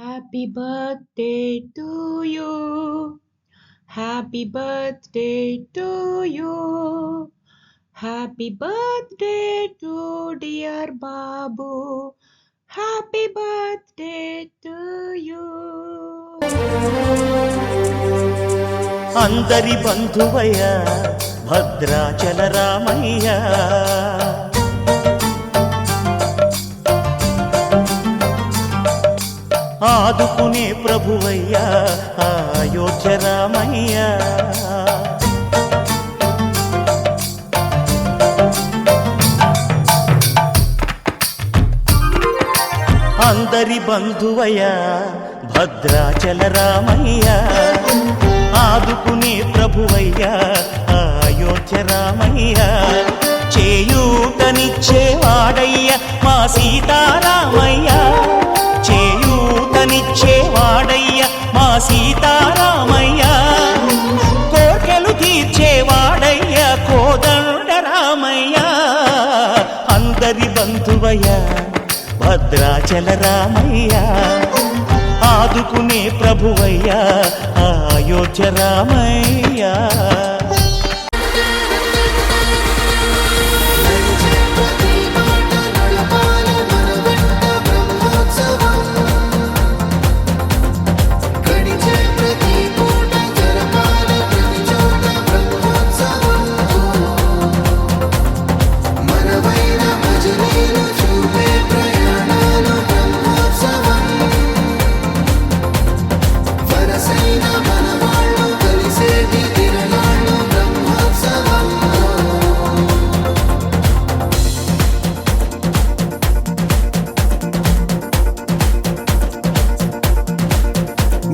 Happy birthday to you. Happy birthday to you. Happy birthday to dear Babu. Happy birthday to you. అందరి బంధువయ్య భద్రాచల రామయ్య, ఆదుకునే ప్రభువయ్యా అయోధ్య రామయ్య. అందరి బంధువయ్యా భద్రాచల రామయ్య, ఆదుకునే ప్రభువయ్యా అయోధ్య రామయ్య. చేయూతనిచ్చేవాడయ్య మా సీతారామయ్య, చేయూతనిచ్చేవాడయ్య మా సీతారామయ్య. కోర్కెలు తీర్చేవాడయ్య కోదండ రామయ్య. అందరి బంధువయ్య భద్రాచల రామయ్య, ఆదుకునే ప్రభువయ్య అయోధ్య రామయ్య.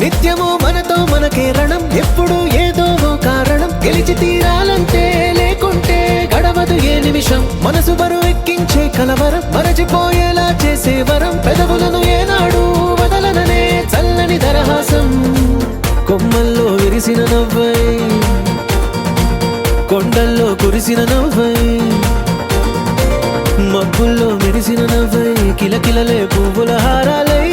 నిత్యము మనతో మనకే రణం, ఎప్పుడు ఏదో కారణం. గెలిచి తీరాలంటే లేకుంటే గడవదు ఏ నిమిషం. మనసు బరువు ఎక్కించే కలవరం, మరచిపోయేలా చేసే వరం. పెదవులను ఏనాడు వదలననే చల్లని దరహాసం. కొమ్మల్లో విరిసిన నవ్వై, కొండల్లో కురిసిన నవ్వై, మబ్బుల్లో మెరిసిన నవ్వై, కిలకిలలే పువ్వుల హారాలై